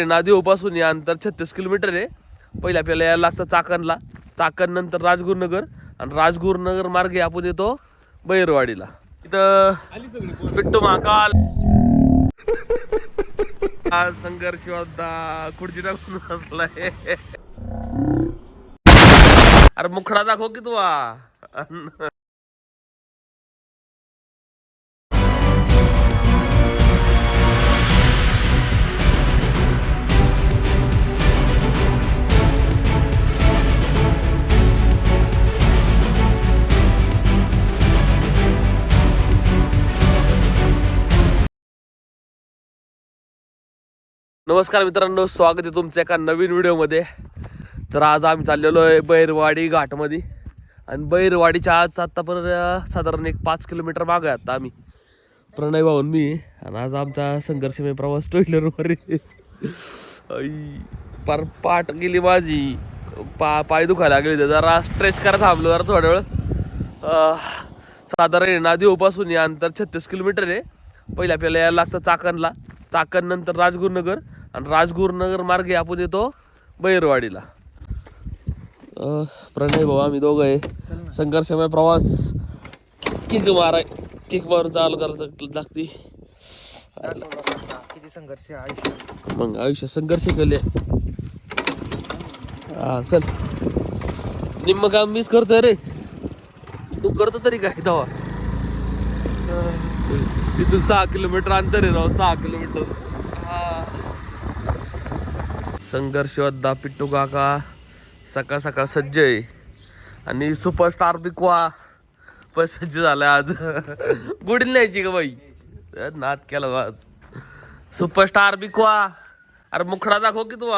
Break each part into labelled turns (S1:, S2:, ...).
S1: नादेवपासून हे अंतर 36 किलोमीटर आहे. पहिले आपल्याला यायला लागतं चाकणला, चाकण नंतर राजगुरुनगर आणि राजगुरुनगर मार्गे आपण येतो बैरवाडीला. इथं पिट्टू महाकाल संघर्ष योद्धा खुर्ची टाकून बसलाय. अरे मुखडा दाखव की तू. नमस्कार मित्रांनो, स्वागत आहे तुमचं एका नवीन व्हिडिओमध्ये. तर आज आम्ही चाललेलो आहे बैरवाडी घाटमध्ये आणि बैरवाडीच्या आज आत्तापर्यंत साधारण 5 किलोमीटर मागे आहे. आता आम्ही प्रणय भाऊन मी आणि आज आमचा संघर्षमय प्रवास टोईलरवर पार पाठ गेली माझी, पाय दुखायला लागले. जरा स्ट्रेच करा थांबलो जरा थोडा वेळ. साधारण नादेवपासून हे अंतर 36 किलोमीटर आहे. पहिले आपल्याला यायला लागतं चाकणला, चाकण नंतर राजगुरुनगर आणि राजगुरुनगर मार्गे आपण येतो बैरवाडीला. प्रणय भाऊ आम्ही दोघं आहे. संघर्षमय प्रवास. किक मारून चालू करत लागते.
S2: किती संघर्ष आयुष्य,
S1: मग आयुष्य संघर्ष केले. हा चल, निम्म काम मीच करतोय रे, तू करतो तरी काय तेव्हा. तिथून 6 किलोमीटर अंतर आहे राव, 6 किलोमीटर. संघर्ष योद्धा पिट्टू काका सकाळ सकाळ सज्ज आहे आणि सुपरस्टार बिकवा पण सज्ज झालाय आज. गुडील न्यायची का बाई, नाद केला आज. सुपरस्टार बिकवा, अरे मुखडा दाखव की तू.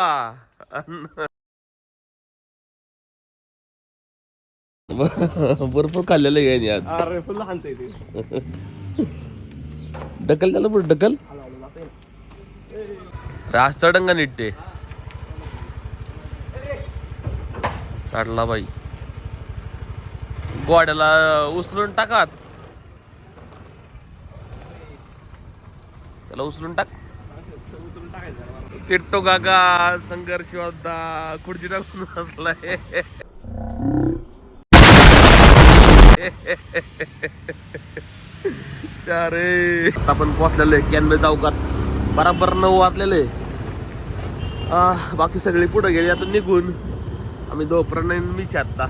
S1: भरपूर खाल्लेलं आहे आज.
S2: अरे फुल हाणतोय ते.
S1: ढकल त्याला पुढे ढकल. आज चढंगा निट्टे चढला बाई. गोड्याला उचलून टाकात, त्याला उचलून टाक. पिट्टू काका संघर्ष योद्धा खुर्ची टाकून बसलाय. अरे आपण पोहोचलेलो आहे कॅनबे चौकात. बराबर 9 वाजलेले. बाकी सगळी पुढे गेली आता निघून. आम्ही दो प्रणय मीच आता.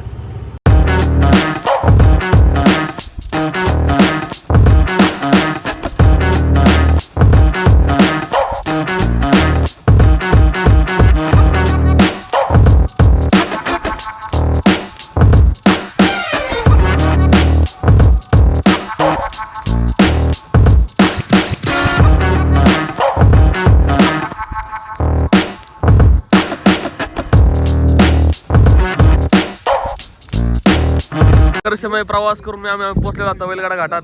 S1: संघर्षमय प्रवास करून आम्ही पोहोचलेलो आता बैलगाडा घाटात.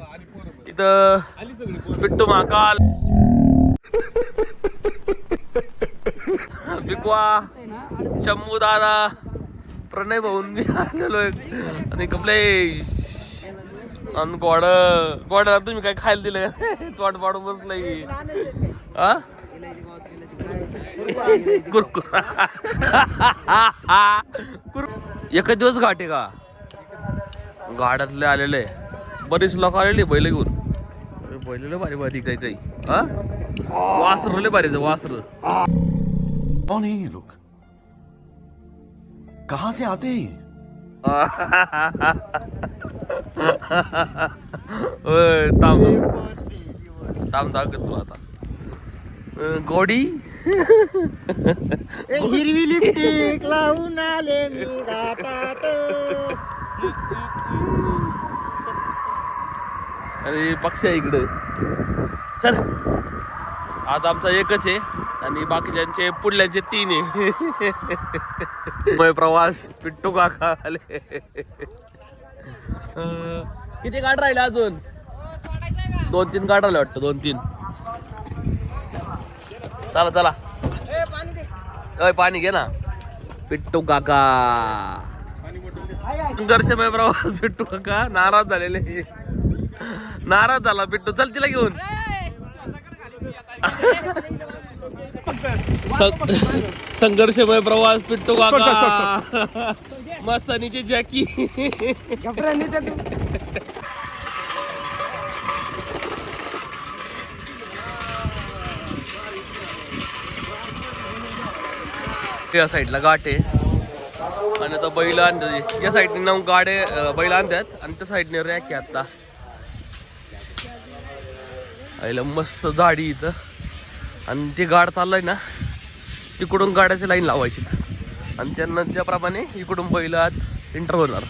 S1: इथं पिट्टू महाकाल, बिकवा, चम्मू दादा, प्रणय भाऊन मी आलेलो आणि कमलेश आणि गोड्याला तुम्ही काय खायला दिलं. तोट पाडून बसलंय. हा एकच दिवस घाट आहे का? गाड्यातले आलेले बरेच लोक आलेले बैल घेऊन. बैल भारी भारी काही काही. हा वासर भारी वासर.
S3: कौन है ये लोग, कहां से आते हैं? थांब
S1: तुला आता गोडी
S2: हिरवी लिपस्टिक लावून आले मी घाटात.
S1: आणि पक्षी आहे इकडे. चल आज आमचा एकच आहे आणि बाकीच्यांचे पुढल्यांचे 3 आहे. प्रवास पिट्टू काका आले. किती गाठ राहिले अजून? 2-3 गाठ राहिले वाटतं. 2-3. चला चला, पाणी घे ना. पिट्टू काका संघर्षमय प्रवास. पिट्टू काका नाराज झालेले. नाराज झाला पिट्टू. चल तिला घेऊन. संघर्षमय प्रवास पिट्टू काका मस्तानीची जॅकी. या साईडला गाठ आहे आणि आता बैल आणतात. या साईडने ना गाडे बैल आणतात आणि त्या साईडने रॅक आहे. आता आईला मस्त झाडी इथं आणि ते गाड चाललंय ना तिकडून गाड्याची लाईन लावायची आणि त्यांना त्याप्रमाणे इकडून बैल आत एंटर होणार.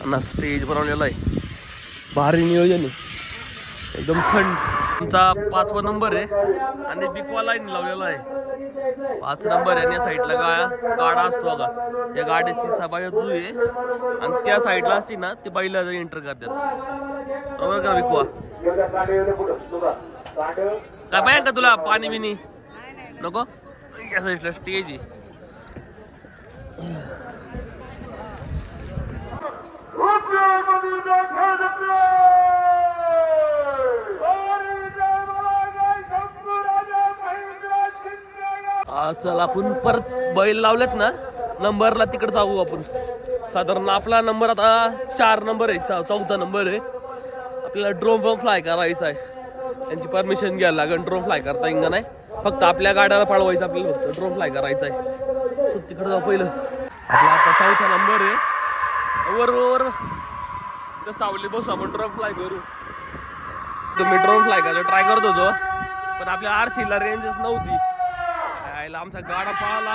S1: आणि स्टेज बनवलेला आहे, भारी नियोजन आहे एकदम थंड. तुमचा 5वा नंबर आहे आणि बिकवा लाईन लावलेला आहे. 5 नंबर आहे आणि या साईडला गाडा असतो बघा, त्या गाड्याची बाजू आहे आणि त्या साईडला असती ना ती बैल एंटर करतात. बरोबर का बिकवा? काय पाहिजे का तुला पाणी बिनी नको? या साईडला स्टेज आहे. चल आपण परत बैल लावलेत ना नंबरला तिकडे जाऊ आपण. साधारण आपला नंबर आता 4 नंबर आहे, 4था नंबर आहे. आपल्याला ड्रोन फ्लाय करायचा आहे. त्यांची परमिशन घ्यायला लागेल. ड्रोन फ्लाय करता येईन का नाही, फक्त आपल्या गाड्याला पळवायचं आपल्याला, फक्त ड्रोन फ्लाय करायचा आहे. सो तिकडे जाऊ पहिलं. आपला आता 4था नंबर आहे. वर सावली बसू आपण ड्रोन फ्लाय करू. तुम्ही ड्रोन फ्लाय करायला ट्राय करत होतो पण आपल्या RC ला रेंजच नव्हती. आमचा गाडा पळाला.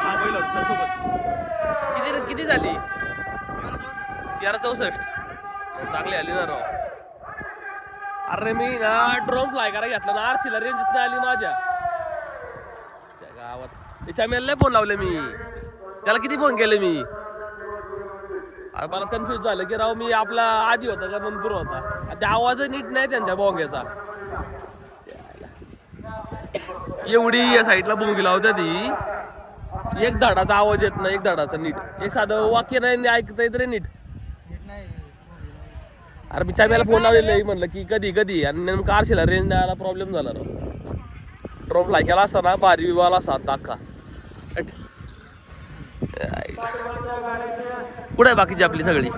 S1: हा बैल होता सोबत. किती झाली? 1364. चांगली आली ना राव. अरे मी ना ड्रोन फ्लाय करायला घेतला ना, RC ला रेंजच नाही आली माझ्या गावात. त्याच्या मेलला फोन लावले मी त्याला, किती फोन केले मी. मला कन्फ्युज झालं की राव मी आपला आधी होता का नंतर होता. त्या आवाज नीट नाही त्यांच्या बोंग्याचा. एवढी या साईडला बोंगी लावत्या ती, एक धडाचा आवाज येत नाही, एक धडाचा नीट. एक साधं वाक्य नाही ऐकता येत रे नीट. अरे मी चाब्याला फोन लावलेला म्हणलं की कधी आणि नेमकं RC ला रेंज द्यायला प्रॉब्लेम झाला राव. ड्रोन फ्लाय केला असता ना भारी विवाला असता अख्खा. कुठे आहे बाकीची आपली सगळी?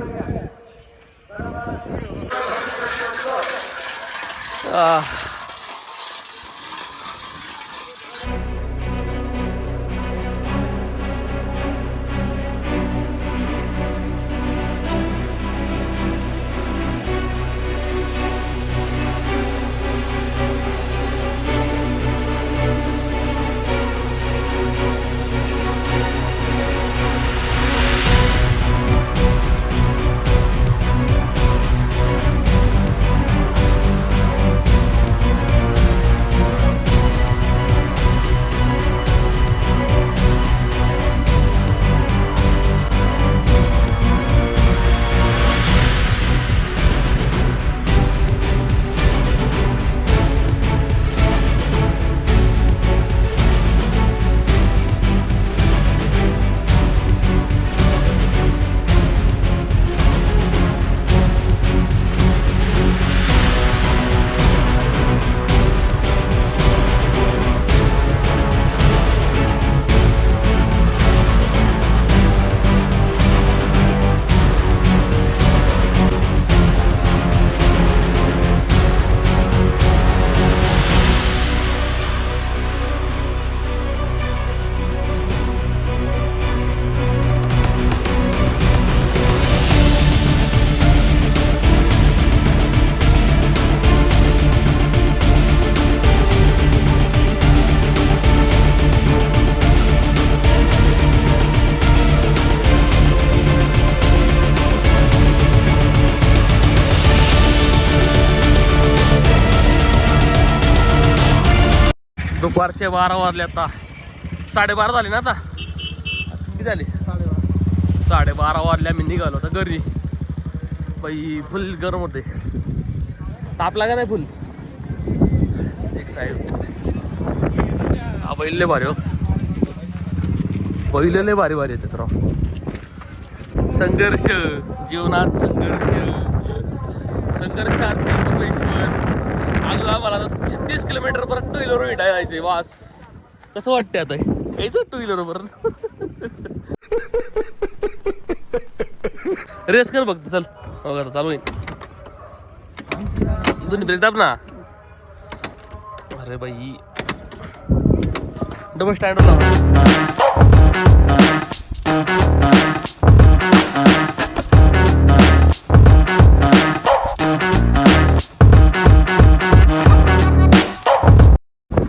S1: दुपारचे 12 वाजले. आता 12:30 झाले ना. आता किती झाले? 12:30 वाजले. आम्ही निघालो आता घरी. बाई फुल गरम होते. तापला का नाही फुल? एक साईड हा बैल लय भारी हो. बैल लय भारी येतात राव. संघर्ष जीवनात, संघर्षार्थी परमेश्वर. अजून आम्हाला 36 किलोमीटर परत 2 व्हीलर भेटायला जायचे. वास कसं वाटतंय आता यायचं 2 व्हीलर परत. रेस कर बघ चल. हो आता चालू आहे. दोन्ही ब्रेक दाब ना. अरे बाई डबल स्टँड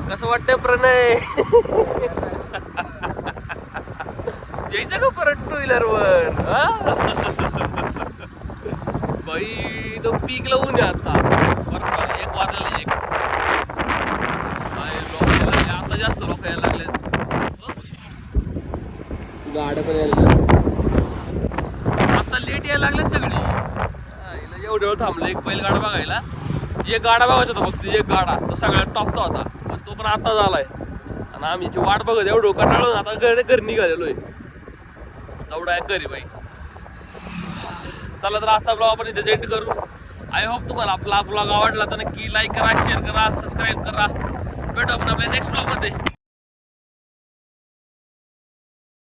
S1: कसं वाटतंय प्रणय? यायचं का परत 2 व्हीलर वर? बाई तो पीक लावून आता वर्षाला 1 वाजलेला 1. लोक यायला लागले आता, जास्त लोक यायला लागले. गाड्या पण यायला आता लेट यायला लागले सगळी. एवढं वेळ थांबलं एक बैल गाडा बघायला. एक गाडा बघायचा होता फक्त, एक गाडा तो सगळ्यात टॉपचा होता, पण तो पण आता झालाय. आणि आम्ही वाट बघत एवढं कंटाळून आता घरी निघालेलो आहे. तेवढा आहे घरी बाई. चला तर आजचा ब्लॉग आपण इथे एंड करू. आय होप तुम्हाला आपला ब्लॉग आवडला तर नक्की लाईक करा, शेअर करा, सबस्क्राईब करा. भेटू आपण आपल्या नेक्स्ट ब्लॉग मध्ये.